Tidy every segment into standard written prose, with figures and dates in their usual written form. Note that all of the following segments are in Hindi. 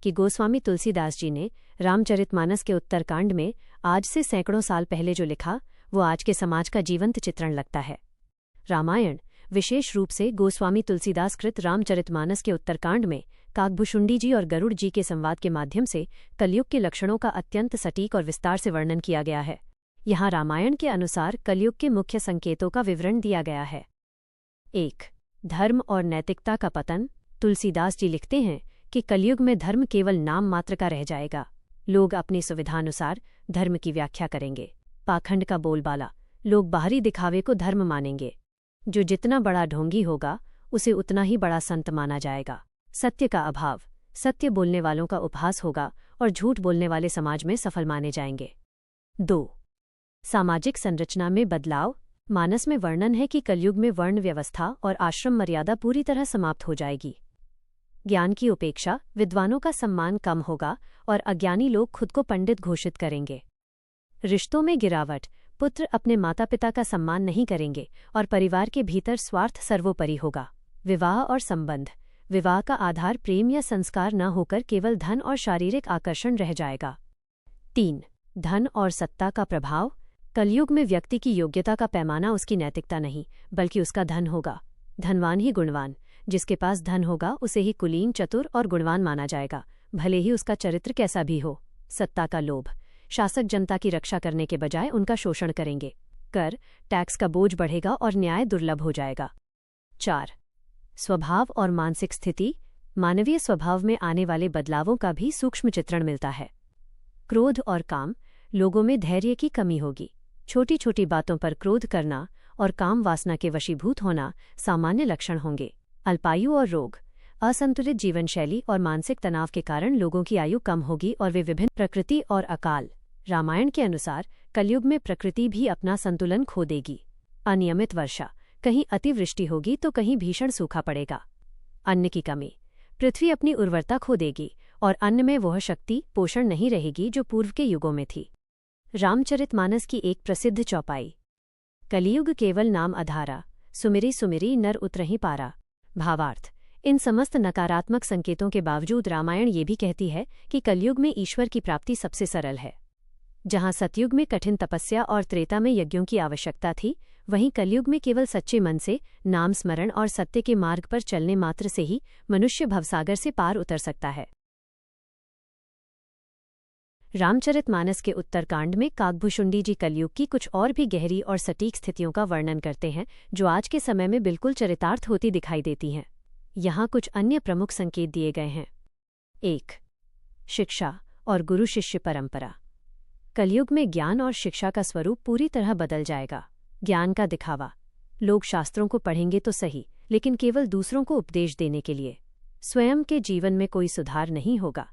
कि गोस्वामी तुलसीदास जी ने रामचरितमानस के उत्तरकांड में आज से सैकड़ों साल पहले जो लिखा वो आज के समाज का जीवंत चित्रण लगता है। रामायण, विशेष रूप से गोस्वामी तुलसीदास कृत रामचरितमानस के उत्तरकांड में काकभुशुंडी जी और गरुड़ जी के संवाद के माध्यम से कलयुग के लक्षणों का अत्यंत सटीक और विस्तार से वर्णन किया गया है। यहाँ रामायण के अनुसार कलयुग के मुख्य संकेतों का विवरण दिया गया है। 1. धर्म और नैतिकता का पतन। तुलसीदास जी लिखते हैं कि कलयुग में धर्म केवल नाम मात्र का रह जाएगा। लोग अपनी सुविधानुसार धर्म की व्याख्या करेंगे। पाखंड का बोलबाला। लोग बाहरी दिखावे को धर्म मानेंगे। जो जितना बड़ा ढोंगी होगा उसे उतना ही बड़ा संत माना जाएगा। सत्य का अभाव। सत्य बोलने वालों का उपहास होगा और झूठ बोलने वाले समाज में सफल माने जाएंगे। 2. सामाजिक संरचना में बदलाव। मानस में वर्णन है कि कलयुग में वर्ण व्यवस्था और आश्रम मर्यादा पूरी तरह समाप्त हो जाएगी। ज्ञान की उपेक्षा, विद्वानों का सम्मान कम होगा और अज्ञानी लोग खुद को पंडित घोषित करेंगे। रिश्तों में गिरावट। पुत्र अपने माता पिता का सम्मान नहीं करेंगे और परिवार के भीतर स्वार्थ सर्वोपरि होगा। विवाह और संबंध। विवाह का आधार प्रेम या संस्कार न होकर केवल धन और शारीरिक आकर्षण रह जाएगा। 3. धन और सत्ता का प्रभाव। कलयुग में व्यक्ति की योग्यता का पैमाना उसकी नैतिकता नहीं बल्कि उसका धन होगा। धनवान ही गुणवान। जिसके पास धन होगा उसे ही कुलीन, चतुर और गुणवान माना जाएगा, भले ही उसका चरित्र कैसा भी हो। सत्ता का लोभ। शासक जनता की रक्षा करने के बजाय उनका शोषण करेंगे। कर, टैक्स का बोझ बढ़ेगा और न्याय दुर्लभ हो जाएगा। 4. स्वभाव और मानसिक स्थिति। मानवीय स्वभाव में आने वाले बदलावों का भी सूक्ष्म चित्रण मिलता है। क्रोध और काम। लोगों में धैर्य की कमी होगी। छोटी छोटी बातों पर क्रोध करना और काम वासना के वशीभूत होना सामान्य लक्षण होंगे। अल्पायु और रोग। असंतुलित जीवनशैली और मानसिक तनाव के कारण लोगों की आयु कम होगी और वे विभिन्न प्रकृति और अकाल। रामायण के अनुसार कलयुग में प्रकृति भी अपना संतुलन खो देगी। अनियमित वर्षा। कहीं अतिवृष्टि होगी तो कहीं भीषण सूखा पड़ेगा। अन्न की कमी। पृथ्वी अपनी उर्वरता खो देगी और अन्न में वह शक्ति, पोषण नहीं रहेगी जो पूर्व के युगों में थी। रामचरितमानस की एक प्रसिद्ध चौपाई। कलियुग केवल नाम अधारा, सुमिरी सुमिरी नर उतरहि पारा। भावार्थ। इन समस्त नकारात्मक संकेतों के बावजूद रामायण ये भी कहती है कि कलयुग में ईश्वर की प्राप्ति सबसे सरल है। जहाँ सतयुग में कठिन तपस्या और त्रेता में यज्ञों की आवश्यकता थी, वहीं कलयुग में केवल सच्चे मन से नाम स्मरण और सत्य के मार्ग पर चलने मात्र से ही मनुष्य भवसागर से पार उतर सकता है। रामचरितमानस के उत्तरकांड में काकभुशुंडी जी कलयुग की कुछ और भी गहरी और सटीक स्थितियों का वर्णन करते हैं जो आज के समय में बिल्कुल चरितार्थ होती दिखाई देती हैं। यहाँ कुछ अन्य प्रमुख संकेत दिए गए हैं। 1. शिक्षा और गुरु शिष्य परंपरा। कलयुग में ज्ञान और शिक्षा का स्वरूप पूरी तरह बदल जाएगा। ज्ञान का दिखावा। लोग शास्त्रों को पढ़ेंगे तो सही, लेकिन केवल दूसरों को उपदेश देने के लिए। स्वयं के जीवन में कोई सुधार नहीं होगा।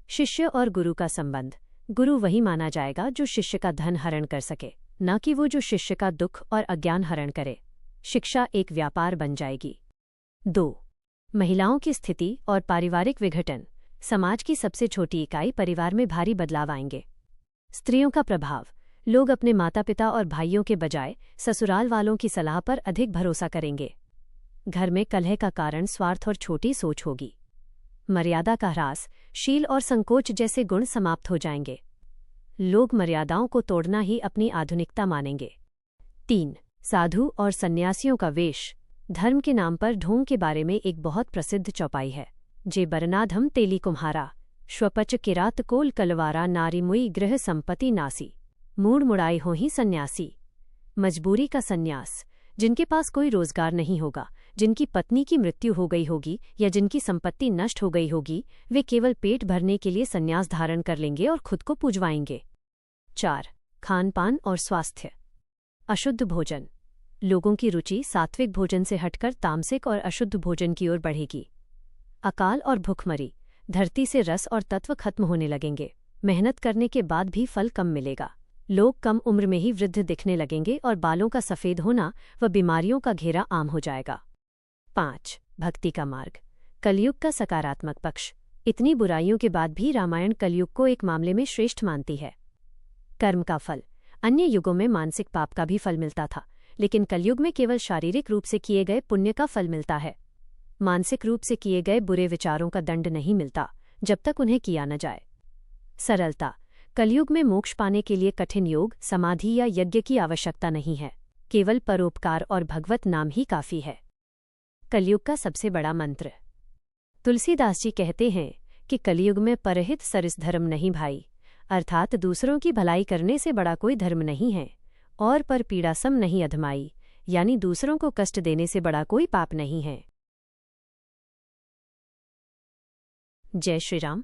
शिष्य और गुरु का संबंध। गुरु वही माना जाएगा जो शिष्य का धन हरण कर सके, न कि वो जो शिष्य का दुख और अज्ञान हरण करे। शिक्षा एक व्यापार बन जाएगी। 2. महिलाओं की स्थिति और पारिवारिक विघटन। समाज की सबसे छोटी इकाई परिवार में भारी बदलाव आएंगे। स्त्रियों का प्रभाव। लोग अपने माता पिता और भाइयों के बजाय ससुराल वालों की सलाह पर अधिक भरोसा करेंगे। घर में कलह का कारण स्वार्थ और छोटी सोच होगी। मर्यादा का ह्रास। शील और संकोच जैसे गुण समाप्त हो जाएंगे। लोग मर्यादाओं को तोड़ना ही अपनी आधुनिकता मानेंगे। 3. साधु और सन्यासियों का वेश। धर्म के नाम पर ढोंग के बारे में एक बहुत प्रसिद्ध चौपाई है। जे बरनाधम तेली कुम्हारा, श्वपच किरात कोल कलवारा नारी मुई गृह संपत्ति नासी। मूड मुड़ाई हो ही सन्यासी। मजबूरी का सन्यास। जिनके पास कोई रोजगार नहीं होगा, जिनकी पत्नी की मृत्यु हो गई होगी या जिनकी संपत्ति नष्ट हो गई होगी, वे केवल पेट भरने के लिए सन्यास धारण कर लेंगे और खुद को पुजवाएंगे। 4. खान पान और स्वास्थ्य। अशुद्ध भोजन। लोगों की रुचि सात्विक भोजन से हटकर तामसिक और अशुद्ध भोजन की ओर बढ़ेगी। अकाल और भुखमरी। धरती से रस और तत्व खत्म होने लगेंगे। मेहनत करने के बाद भी फल कम मिलेगा। लोग कम उम्र में ही वृद्ध दिखने लगेंगे और बालों का सफ़ेद होना व बीमारियों का घेरा आम हो जाएगा। 5. भक्ति का मार्ग। कलयुग का सकारात्मक पक्ष। इतनी बुराइयों के बाद भी रामायण कलयुग को एक मामले में श्रेष्ठ मानती है। कर्म का फल। अन्य युगों में मानसिक पाप का भी फल मिलता था, लेकिन कलयुग में केवल शारीरिक रूप से किए गए पुण्य का फल मिलता है। मानसिक रूप से किए गए बुरे विचारों का दंड नहीं मिलता, जब तक उन्हें किया न जाए। सरलता। कलयुग में मोक्ष पाने के लिए कठिन योग, समाधि या यज्ञ की आवश्यकता नहीं है, केवल परोपकार और भगवत नाम ही काफी है। कलयुग का सबसे बड़ा मंत्र। तुलसीदास जी कहते हैं कि कलयुग में परहित सरिस धर्म नहीं भाई, अर्थात दूसरों की भलाई करने से बड़ा कोई धर्म नहीं है, और पर पीड़ा सम नहीं अधमाई, यानी दूसरों को कष्ट देने से बड़ा कोई पाप नहीं है। जय श्री राम।